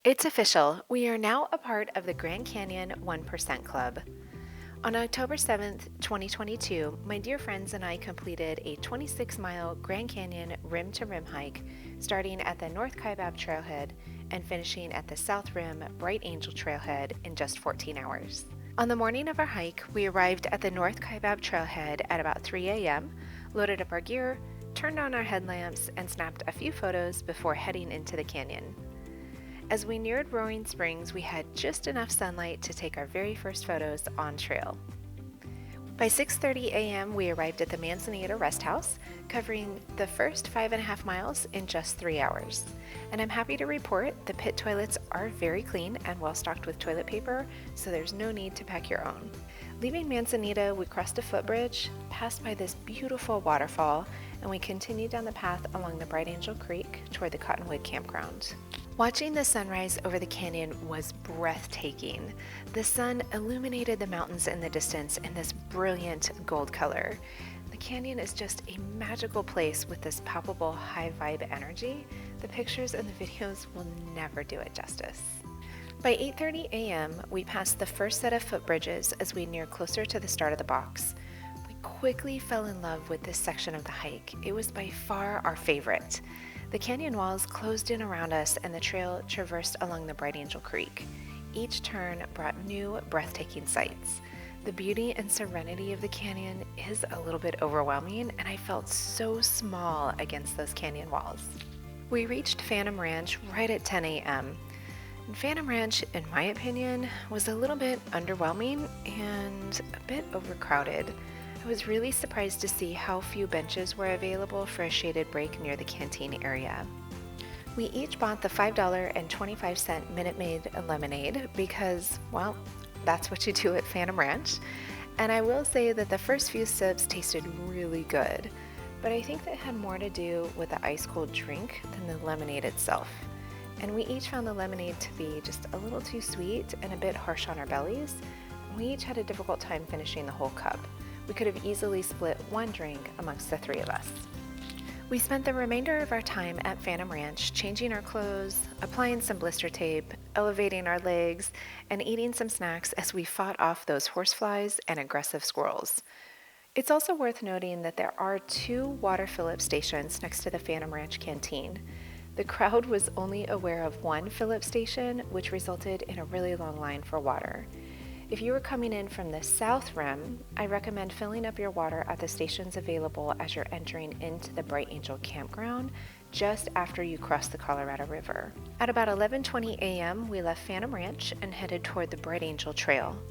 It's official. We are now a part of the Grand Canyon 1% Club. On October 7th, 2022, my dear friends and I completed a 26-mile Grand Canyon rim-to-rim hike, starting at the North Kaibab Trailhead and finishing at the South Rim Bright Angel Trailhead in just 14 hours. On the morning of our hike, we arrived at the North Kaibab Trailhead at about 3 a.m., loaded up our gear, turned on our headlamps, and snapped a few photos before heading into the canyon. As we neared Roaring Springs, we had just enough sunlight to take our very first photos on trail. By 6:30 a.m., we arrived at the Manzanita Rest House, covering the first 5.5 miles in just 3 hours. And I'm happy to report the pit toilets are very clean and well stocked with toilet paper, so there's no need to pack your own. Leaving Manzanita, we crossed a footbridge, passed by this beautiful waterfall, and we continued down the path along the Bright Angel Creek toward the Cottonwood Campground. Watching the sunrise over the canyon was breathtaking. The sun illuminated the mountains in the distance in this brilliant gold color. The canyon is just a magical place with this palpable high vibe energy. The pictures and the videos will never do it justice. By 8:30 a.m., we passed the first set of footbridges as we neared closer to the start of the box. We quickly fell in love with this section of the hike. It was by far our favorite. The canyon walls closed in around us and the trail traversed along the Bright Angel Creek. Each turn brought new, breathtaking sights. The beauty and serenity of the canyon is a little bit overwhelming, and I felt so small against those canyon walls. We reached Phantom Ranch right at 10 a.m. And Phantom Ranch, in my opinion, was a little bit underwhelming and a bit overcrowded. I was really surprised to see how few benches were available for a shaded break near the canteen area. We each bought the $5.25 Minute Maid lemonade because, well, that's what you do at Phantom Ranch. And I will say that the first few sips tasted really good, but I think that had more to do with the ice cold drink than the lemonade itself. And we each found the lemonade to be just a little too sweet and a bit harsh on our bellies. We each had a difficult time finishing the whole cup. We could have easily split one drink amongst the three of us. We spent the remainder of our time at Phantom Ranch changing our clothes, applying some blister tape, elevating our legs, and eating some snacks as we fought off those horseflies and aggressive squirrels. It's also worth noting that there are 2 water fill-up stations next to the Phantom Ranch canteen. The crowd was only aware of one fill-up station, which resulted in a really long line for water. If you are coming in from the South Rim, I recommend filling up your water at the stations available as you're entering into the Bright Angel Campground just after you cross the Colorado River. At about 11:20 a.m., we left Phantom Ranch and headed toward the Bright Angel Trail.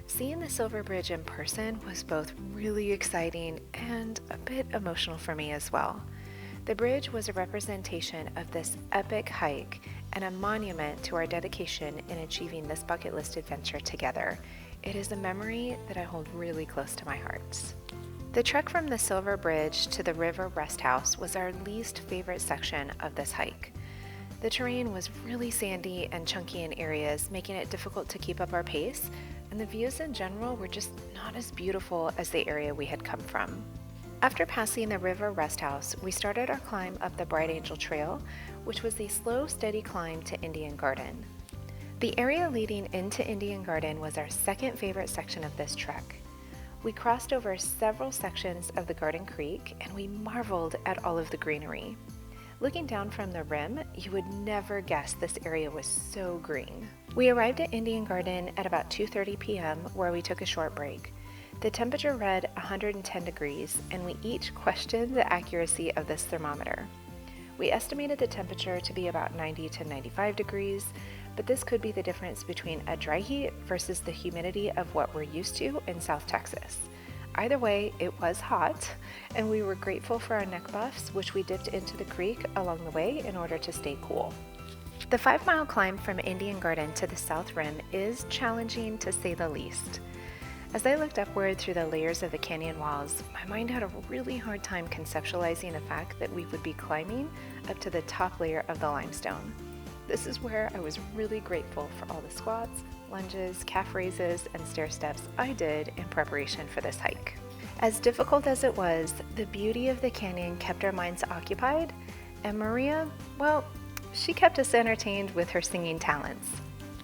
Seeing the Silver Bridge in person was both really exciting and a bit emotional for me as well. The bridge was a representation of this epic hike and a monument to our dedication in achieving this bucket list adventure together. It is a memory that I hold really close to my heart. The trek from the Silver Bridge to the River Rest House was our least favorite section of this hike. The terrain was really sandy and chunky in areas, making it difficult to keep up our pace, and the views in general were just not as beautiful as the area we had come from. After passing the River Rest House, we started our climb up the Bright Angel Trail, which was a slow, steady climb to Indian Garden. The area leading into Indian Garden was our second favorite section of this trek. We crossed over several sections of the Garden Creek, and we marveled at all of the greenery. Looking down from the rim, you would never guess this area was so green. We arrived at Indian Garden at about 2:30 p.m., where we took a short break. The temperature read 110 degrees, and we each questioned the accuracy of this thermometer. We estimated the temperature to be about 90 to 95 degrees, but this could be the difference between a dry heat versus the humidity of what we're used to in South Texas. Either way, it was hot, and we were grateful for our neck buffs, which we dipped into the creek along the way in order to stay cool. The 5-mile climb from Indian Garden to the South Rim is challenging to say the least. As I looked upward through the layers of the canyon walls, my mind had a really hard time conceptualizing the fact that we would be climbing up to the top layer of the limestone. This is where I was really grateful for all the squats, lunges, calf raises, and stair steps I did in preparation for this hike. As difficult as it was, the beauty of the canyon kept our minds occupied, and Maria, well, she kept us entertained with her singing talents.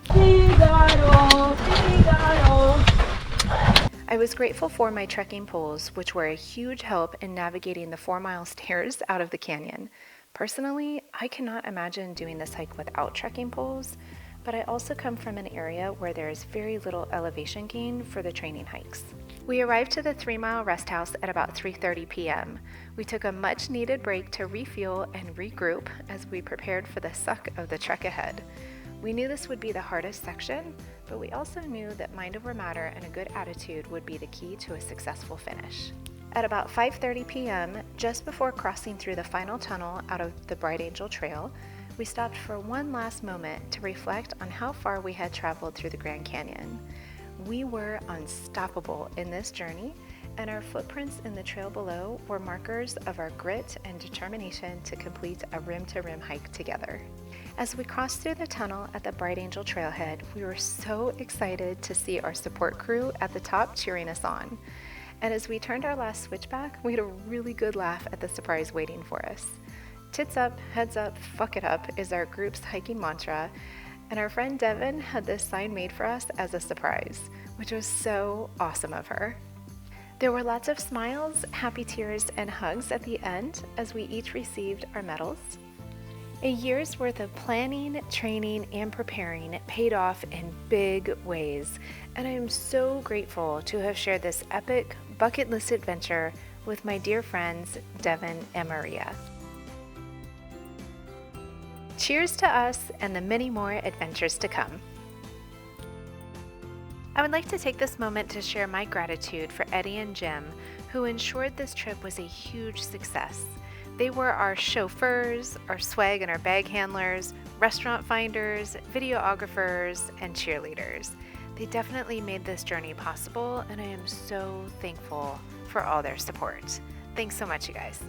Figaro, Figaro. I was grateful for my trekking poles, which were a huge help in navigating the 4-mile stairs out of the canyon. Personally, I cannot imagine doing this hike without trekking poles, but I also come from an area where there is very little elevation gain for the training hikes. We arrived to the 3-mile rest house at about 3:30 p.m. We took a much needed break to refuel and regroup as we prepared for the suck of the trek ahead. We knew this would be the hardest section, but we also knew that mind over matter and a good attitude would be the key to a successful finish. At about 5:30 p.m., just before crossing through the final tunnel out of the Bright Angel Trail, we stopped for one last moment to reflect on how far we had traveled through the Grand Canyon. We were unstoppable in this journey, and our footprints in the trail below were markers of our grit and determination to complete a rim-to-rim hike together. As we crossed through the tunnel at the Bright Angel Trailhead, we were so excited to see our support crew at the top cheering us on. And as we turned our last switchback, we had a really good laugh at the surprise waiting for us. Tits up, heads up, fuck it up is our group's hiking mantra, and our friend Devin had this sign made for us as a surprise, which was so awesome of her. There were lots of smiles, happy tears, and hugs at the end as we each received our medals. A year's worth of planning, training, and preparing paid off in big ways, and I am so grateful to have shared this epic bucket list adventure with my dear friends Devin and Maria. Cheers to us and the many more adventures to come. I would like to take this moment to share my gratitude for Eddie and Jim, who ensured this trip was a huge success. They were our chauffeurs, our swag and our bag handlers, restaurant finders, videographers, and cheerleaders. They definitely made this journey possible, and I am so thankful for all their support. Thanks so much, you guys.